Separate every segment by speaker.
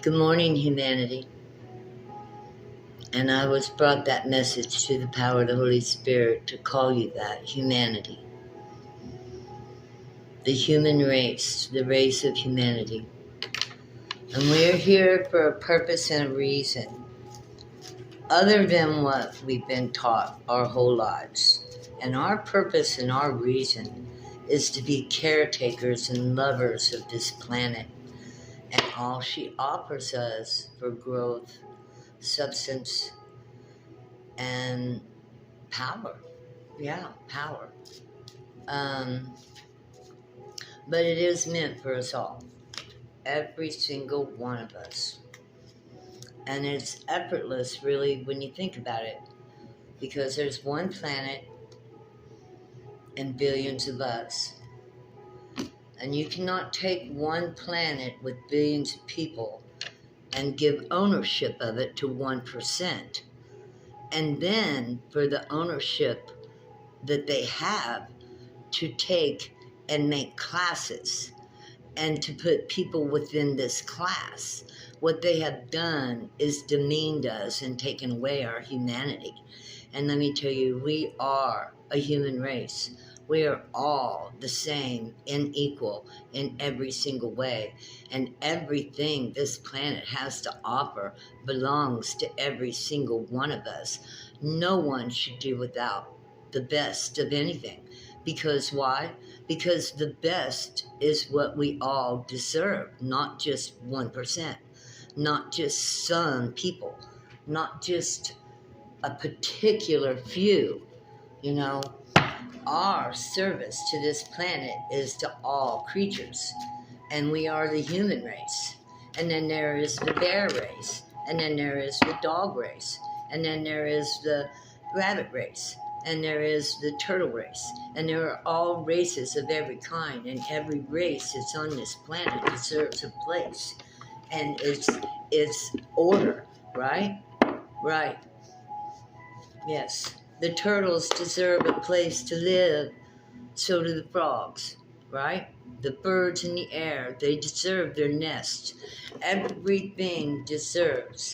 Speaker 1: Good morning, humanity. And I was brought that message to the power of the Holy Spirit to call you that, humanity. The human race, the race of humanity. And we're here for a purpose and a reason, other than what we've been taught our whole lives. And our purpose and our reason is to be caretakers and lovers of this planet and all she offers us for growth, substance, and power. Yeah, power. But it is meant for us all, every single one of us. And it's effortless, really, when you think about it, because there's one planet and billions of us. And you cannot take one planet with billions of people and give ownership of it to 1%. And then for the ownership that they have to take and make classes and to put people within this class. What they have done is demeaned us and taken away our humanity. And let me tell you, we are a human race. We are all the same and equal in every single way. And everything this planet has to offer belongs to every single one of us. No one should do without the best of anything. Because why? Because the best is what we all deserve, not just 1%, not just some people, not just a particular few. You know, our service to this planet is to all creatures, and we are the human race. And then there is the bear race, and then there is the dog race, and then there is the rabbit race, and there is the turtle race, and there are all races of every kind, and every race that's on this planet deserves a place, and it's order, right? Right. Yes. The turtles deserve a place to live, so do the frogs, right? The birds in the air, they deserve their nests. Everything deserves.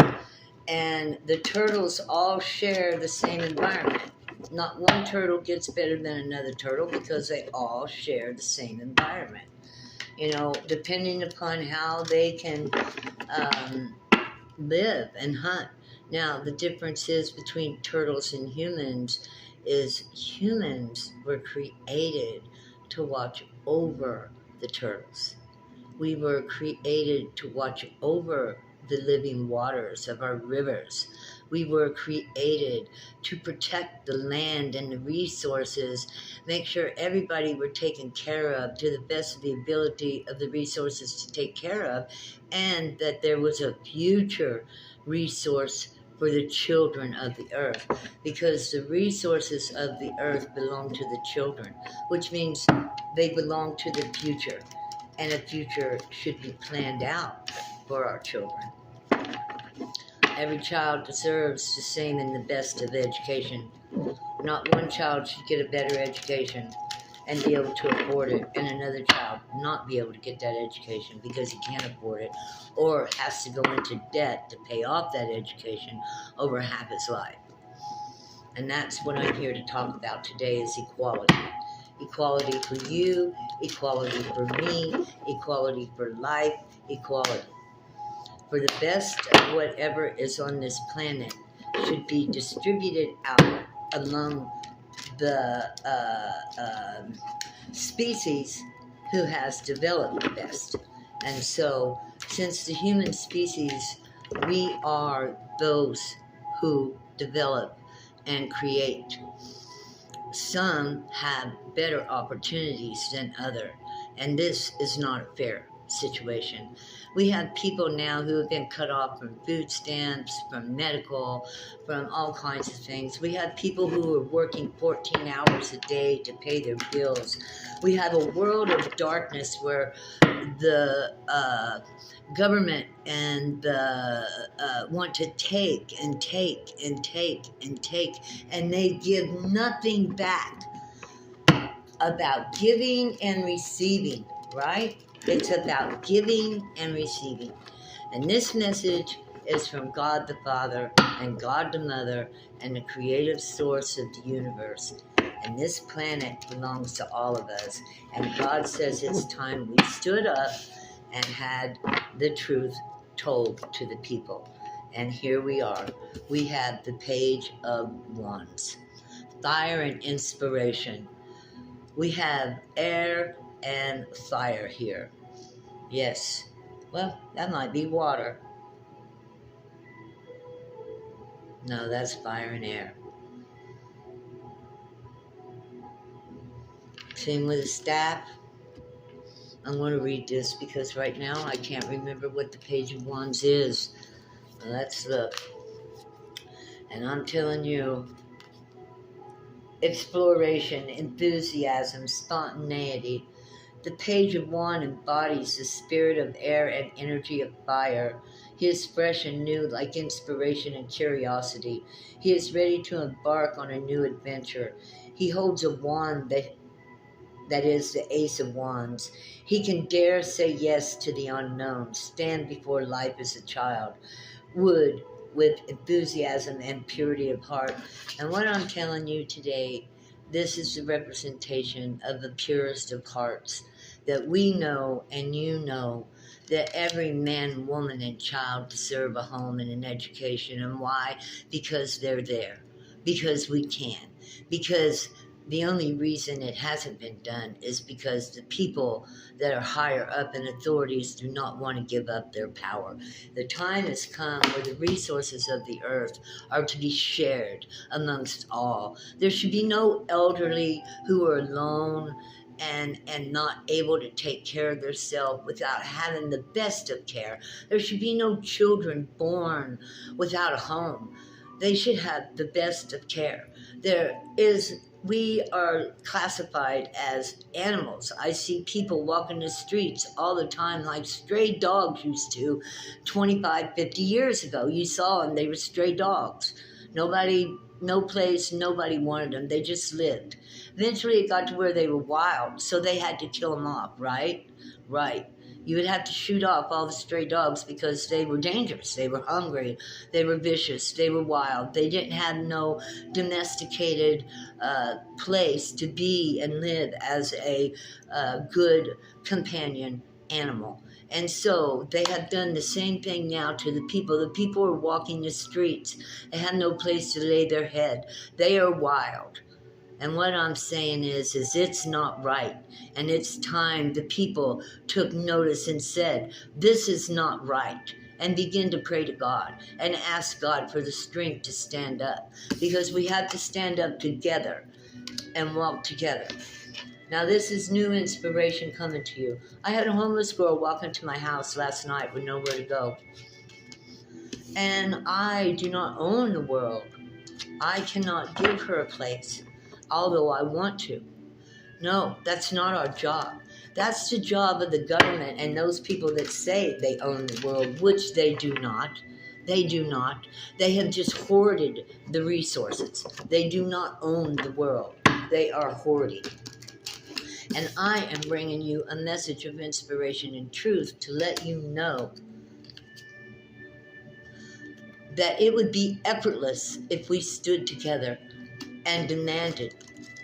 Speaker 1: And the turtles all share the same environment. Not one turtle gets better than another turtle because they all share the same environment. You know, depending upon how they can live and hunt. Now, the difference is between turtles and humans is humans were created to watch over the turtles. We were created to watch over the living waters of our rivers. We were created to protect the land and the resources, make sure everybody were taken care of to the best of the ability of the resources to take care of, and that there was a future resource for the children of the earth, because the resources of the earth belong to the children, which means they belong to the future. And a future should be planned out for our children. Every child deserves the same and the best of education. Not one child should get a better education and be able to afford it, and another child not be able to get that education because he can't afford it, or has to go into debt to pay off that education over half his life. And that's what I'm here to talk about today, is equality. Equality for you, equality for me, equality for life, equality. For the best of whatever is on this planet should be distributed out among the species who has developed the best. And so, since the human species, we are those who develop and create. Some have better opportunities than others, and this is not a fair situation. We have people now who have been cut off from food stamps, from medical, from all kinds of things. We have people who are working 14 hours a day to pay their bills. We have a world of darkness where the government and want to take and take and take and take, and they give nothing back. About giving and receiving, right? It's about giving and receiving. And this message is from God the Father and God the Mother and the creative source of the universe. And this planet belongs to all of us. And God says it's time we stood up and had the truth told to the people. And here we are. We have the Page of Wands. Fire and inspiration. We have air and fire here. Yes. Well, that might be water. No, that's fire and air. Same with the staff. I'm going to read this because right now I can't remember what the Page of Wands is. Let's look. And I'm telling you, exploration, enthusiasm, spontaneity. The Page of Wands embodies the spirit of air and energy of fire. He is fresh and new, like inspiration and curiosity. He is ready to embark on a new adventure. He holds a wand that is the Ace of Wands. He can dare say yes to the unknown, stand before life as a child, would with enthusiasm and purity of heart. And what I'm telling you today, this is the representation of the purest of hearts, that we know and you know that every man, woman, and child deserve a home and an education. And why? Because they're there. Because we can. Because the only reason it hasn't been done is because the people that are higher up in authorities do not want to give up their power. The time has come where the resources of the earth are to be shared amongst all. There should be no elderly who are alone and not able to take care of themselves without having the best of care. There should be no children born without a home. They should have the best of care. We are classified as animals. I see people walking the streets all the time like stray dogs used to 25, 50 years ago. You saw them, they were stray dogs. Nobody, no place, nobody wanted them. They just lived. Eventually it got to where they were wild, so they had to kill them off, right? Right. You would have to shoot off all the stray dogs because they were dangerous. They were hungry. They were vicious. They were wild. They didn't have no domesticated place to be and live as a good companion animal. And so they have done the same thing now to the people. The people are walking the streets. They have no place to lay their head. They are wild. And what I'm saying is it's not right. And it's time the people took notice and said, this is not right. And begin to pray to God and ask God for the strength to stand up. Because we have to stand up together and walk together. Now this is new inspiration coming to you. I had a homeless girl walk into my house last night with nowhere to go. And I do not own the world. I cannot give her a place, although I want to. No, that's not our job. That's the job of the government and those people that say they own the world, which they do not. They do not. They have just hoarded the resources. They do not own the world. They are hoarding. And I am bringing you a message of inspiration and truth to let you know that it would be effortless if we stood together and demanded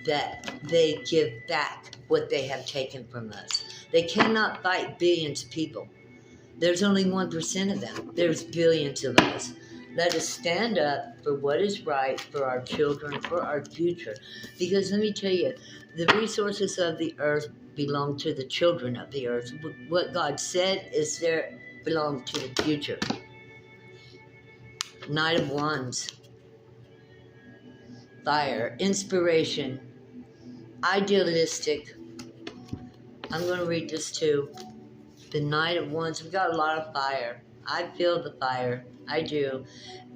Speaker 1: that they give back what they have taken from us. They cannot fight billions of people. There's only 1% of them. There's billions of us. Let us stand up for what is right for our children, for our future. Because let me tell you, the resources of the earth belong to the children of the earth. What God said is there belong to the future. Knight of Wands. Fire, inspiration, idealistic. I'm going to read this too. The Knight of Wands. We've got a lot of fire. I feel the fire. I do.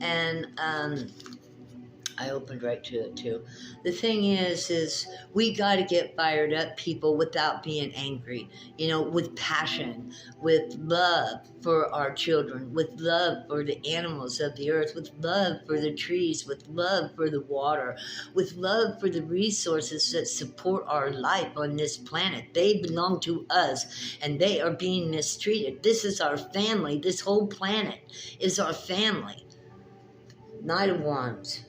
Speaker 1: And I opened right to it too. The thing is we got to get fired up, people, without being angry. You know, with passion, with love for our children, with love for the animals of the earth, with love for the trees, with love for the water, with love for the resources that support our life on this planet. They belong to us, and they are being mistreated. This is our family. This whole planet is our family. Knight of Wands.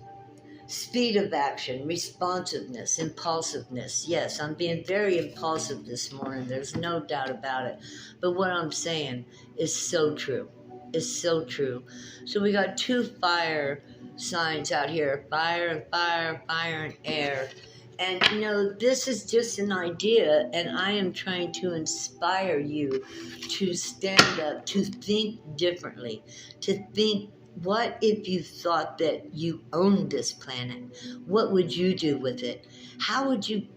Speaker 1: Speed of action, responsiveness, impulsiveness. Yes, I'm being very impulsive this morning. There's no doubt about it. But what I'm saying is so true. It's so true. So we got two fire signs out here. Fire and fire, fire and air. And, you know, this is just an idea, and I am trying to inspire you to stand up, to think differently, to think, what if you thought that you owned this planet? What would you do with it? How would you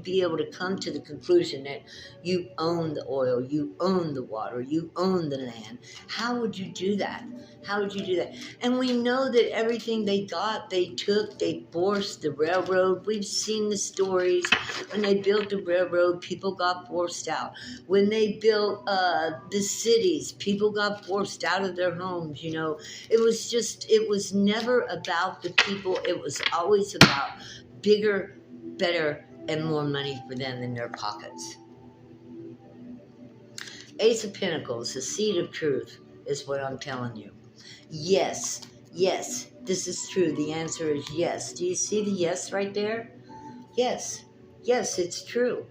Speaker 1: be able to come to the conclusion that you own the oil, you own the water, you own the land? How would you do that? How would you do that? And we know that everything they got, they took, they forced the railroad. We've seen the stories. When they built the railroad, people got forced out. When they built the cities, people got forced out of their homes, you know. It was never about the people. It was always about bigger, better, and more money for them in their pockets. Ace of Pentacles, the seed of truth, is what I'm telling you. Yes, yes, this is true. The answer is yes. Do you see the yes right there? Yes, yes, it's true.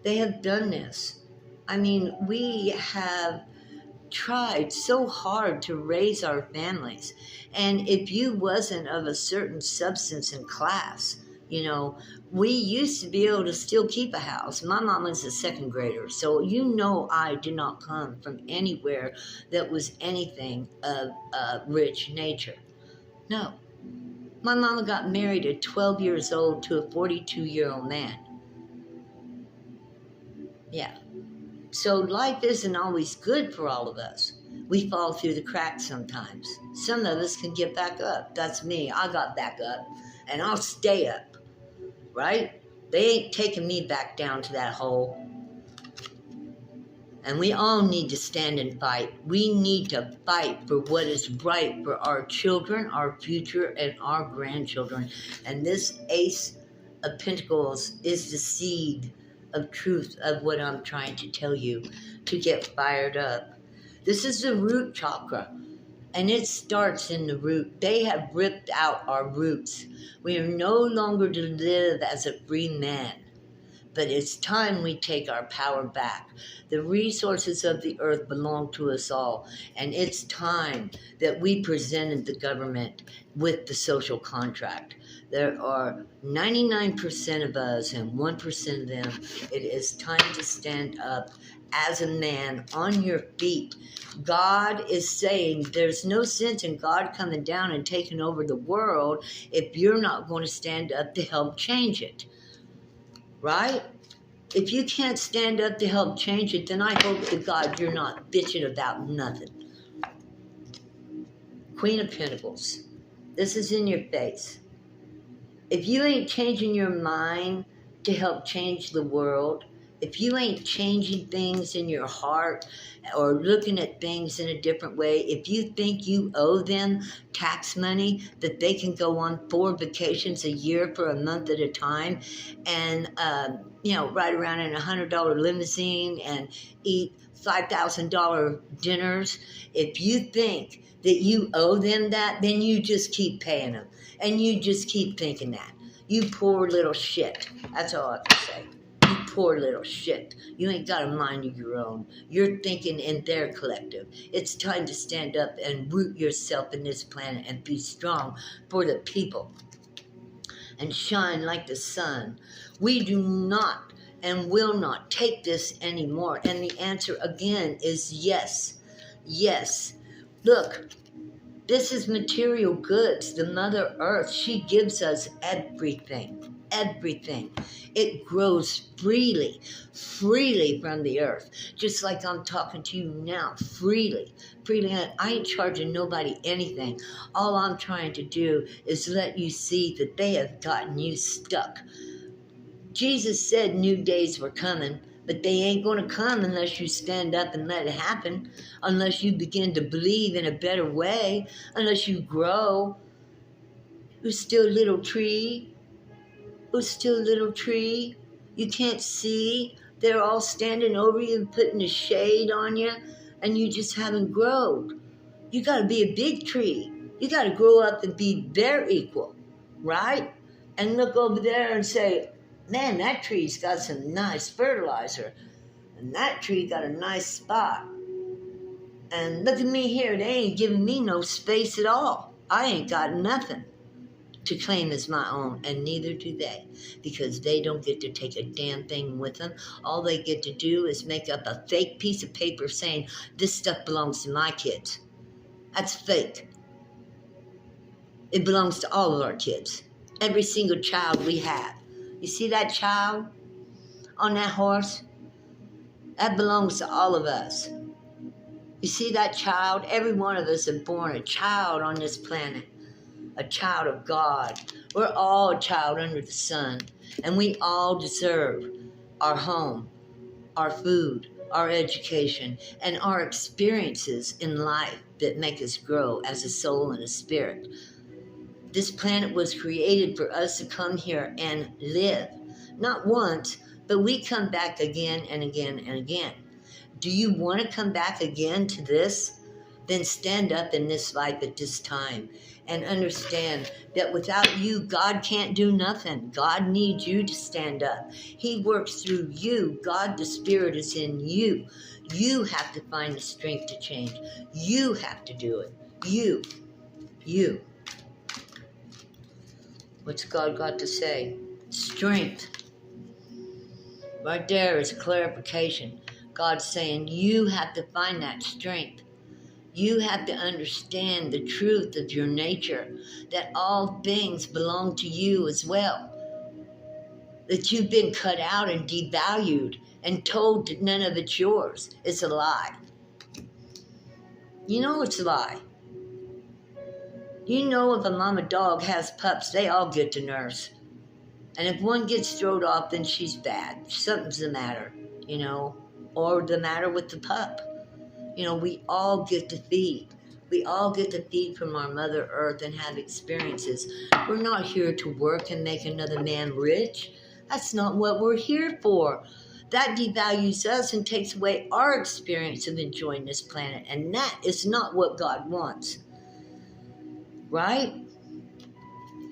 Speaker 1: They have done this. I mean, we have tried so hard to raise our families. And if you wasn't of a certain substance and class, you know, we used to be able to still keep a house. My mom was a second grader, so you know I did not come from anywhere that was anything of a rich nature. No. My mama got married at 12 years old to a 42-year-old man. Yeah. So life isn't always good for all of us. We fall through the cracks sometimes. Some of us can get back up. That's me. I got back up, and I'll stay up. Right? They ain't taking me back down to that hole. And we all need to stand and fight. We need to fight for what is right for our children, our future, and our grandchildren. And this Ace of Pentacles is the seed of truth of what I'm trying to tell you, to get fired up. This is the root chakra. And it starts in the root. They have ripped out our roots. We are no longer to live as a free man. But it's time we take our power back. The resources of the earth belong to us all. And it's time that we presented the government with the social contract. There are 99% of us and 1% of them. It is time to stand up as a man on your feet. God is saying there's no sense in God coming down and taking over the world if you're not going to stand up to help change it. Right? If you can't stand up to help change it, then I hope to God you're not bitching about nothing. Queen of Pentacles. This is in your face. If you ain't changing your mind to help change the world, if you ain't changing things in your heart or looking at things in a different way, if you think you owe them tax money that they can go on 4 vacations a year for a month at a time and, ride around in a $100 limousine and eat $5,000 dinners, if you think that you owe them that, then you just keep paying them. And you just keep thinking that. You poor little shit. That's all I can say. You poor little shit. You ain't got a mind of your own. You're thinking in their collective. It's time to stand up and root yourself in this planet and be strong for the people. And shine like the sun. We do not and will not take this anymore. And the answer again is yes. Yes. Look. This is material goods. The Mother Earth, she gives us everything. Everything. It grows freely from the earth. Just like I'm talking to you now, freely. And I ain't charging nobody anything. All I'm trying to do is let you see that they have gotten you stuck. Jesus said new days were coming, but they ain't going to come unless you stand up and let it happen, unless you begin to believe in a better way, unless you grow. Who's still a little tree? Who's still a little tree? You can't see. They're all standing over you and putting a shade on you, and you just haven't grown. You got to be a big tree. You got to grow up and be their equal, right? And look over there and say, man, that tree's got some nice fertilizer, and that tree got a nice spot. And look at me here. They ain't giving me no space at all. I ain't got nothing to claim as my own, and neither do they, because they don't get to take a damn thing with them. All they get to do is make up a fake piece of paper saying, this stuff belongs to my kids. That's fake. It belongs to all of our kids. Every single child we have. You see that child on that horse? That belongs to all of us. You see that child? Every one of us are born a child on this planet. A child of God. We're all a child under the sun. And we all deserve our home, our food, our education, and our experiences in life that make us grow as a soul and a spirit. This planet was created for us to come here and live. Not once, but we come back again and again and again. Do you want to come back again to this? Then stand up in this life at this time and understand that without you, God can't do nothing. God needs you to stand up. He works through you. God, the Spirit, is in you. You have to find the strength to change. You have to do it. You. What's God got to say? Strength. Right there is clarification. God's saying you have to find that strength. You have to understand the truth of your nature, that all things belong to you as well. That you've been cut out and devalued and told that none of it's yours. It's a lie. You know it's a lie. You know if a mama dog has pups, they all get to nurse. And if one gets thrown off, then she's bad. Something's the matter, or the matter with the pup. We all get to feed. We all get to feed from our Mother Earth and have experiences. We're not here to work and make another man rich. That's not what we're here for. That devalues us and takes away our experience of enjoying this planet. And that is not what God wants. Right?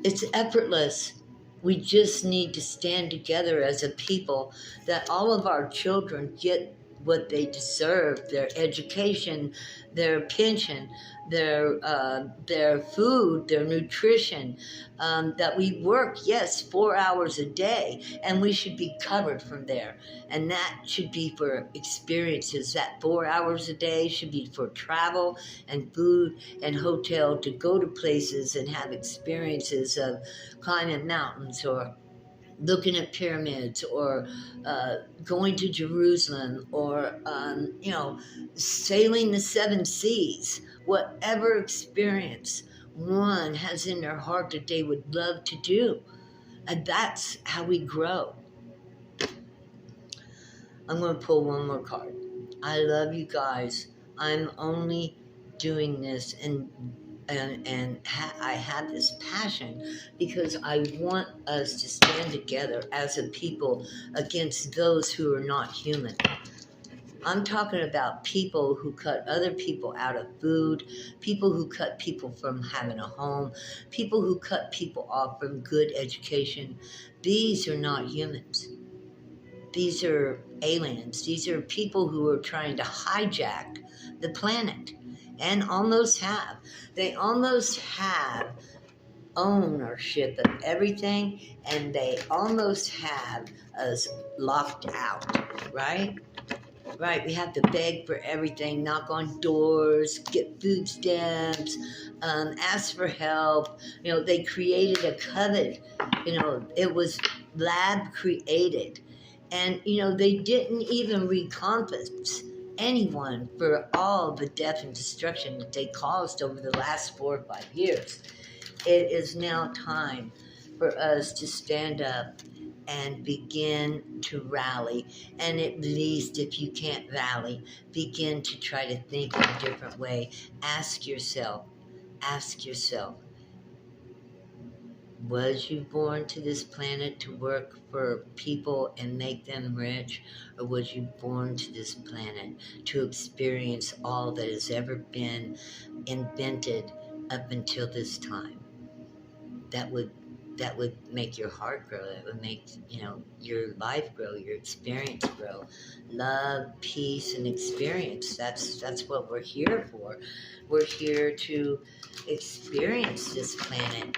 Speaker 1: It's effortless. We just need to stand together as a people that all of our children get what they deserve, their education, their pension, their food, their nutrition, that we work, yes, 4 hours a day, and we should be covered from there. And that should be for experiences. That 4 hours a day should be for travel and food and hotel to go to places and have experiences of climbing mountains or looking at pyramids or going to Jerusalem or, sailing the 7 seas. Whatever experience one has in their heart that they would love to do. And that's how we grow. I'm going to pull one more card. I love you guys. I'm only doing this and I have this passion because I want us to stand together as a people against those who are not human. I'm talking about people who cut other people out of food, people who cut people from having a home, people who cut people off from good education. These are not humans. These are aliens. These are people who are trying to hijack the planet. And almost have. They almost have ownership of everything, and they almost have us locked out, right? Right, we have to beg for everything, knock on doors, get food stamps, ask for help. They created a covet. It was lab created. And, they didn't even recompense anyone for all the death and destruction that they caused over the last 4 or 5 years. It is now time for us to stand up and begin to rally. And at least if you can't rally, begin to try to think in a different way. Ask yourself, was you born to this planet to work for people and make them rich? Or was you born to this planet to experience all that has ever been invented up until this time? That would make your heart grow. That would make your life grow, your experience grow. Love, peace, and experience. That's what we're here for. We're here to experience this planet.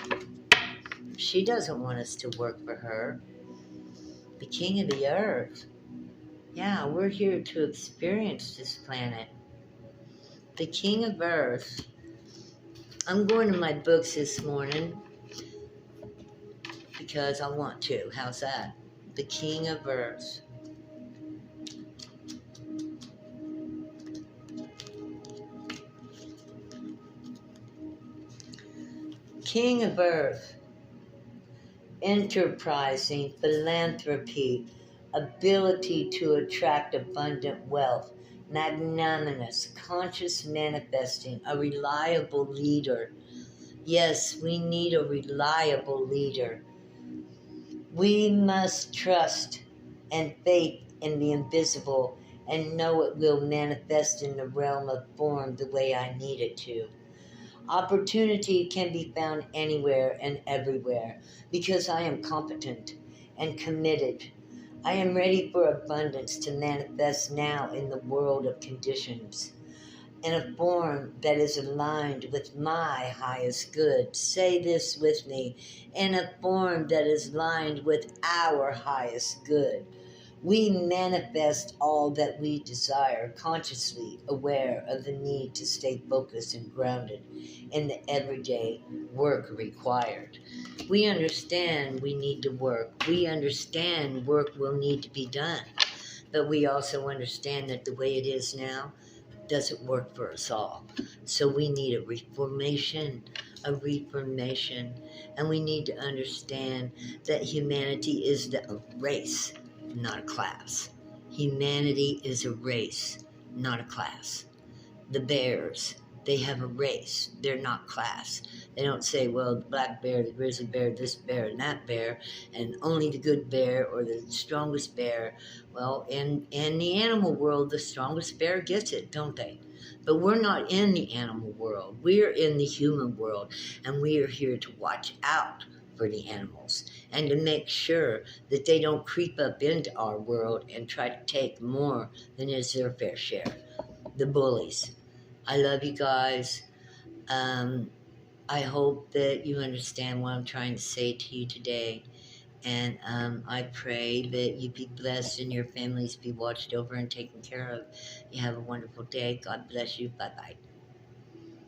Speaker 1: She doesn't want us to work for her. The king of the earth. Yeah, we're here to experience this planet. The king of earth. I'm going to my books this morning because I want to. How's that? The king of earth. King of earth. Enterprising, philanthropy, ability to attract abundant wealth, magnanimous, conscious manifesting, a reliable leader. Yes, we need a reliable leader. We must trust and faith in the invisible and know it will manifest in the realm of form the way I need it to. Opportunity can be found anywhere and everywhere because I am competent and committed. I am ready for abundance to manifest now in the world of conditions in a form that is aligned with my highest good. Say this with me. In a form that is aligned with our highest good. We manifest all that we desire, consciously aware of the need to stay focused and grounded in the everyday work required. We understand we need to work. We understand work will need to be done. But we also understand that the way it is now doesn't work for us all. So we need a reformation, and we need to understand that humanity is a race, not a class. Humanity is a race, not a class. The bears, they have a race. They're not class. They don't say, well, the black bear, the grizzly bear, this bear, and that bear, and only the good bear or the strongest bear. Well, in the animal world, the strongest bear gets it, don't they? But we're not in the animal world. We're in the human world, and we are here to watch out for the animals and to make sure that they don't creep up into our world and try to take more than is their fair share. The bullies. I love you guys. I hope that you understand what I'm trying to say to you today. And I pray that you be blessed and your families be watched over and taken care of. You have a wonderful day. God bless you. Bye-bye.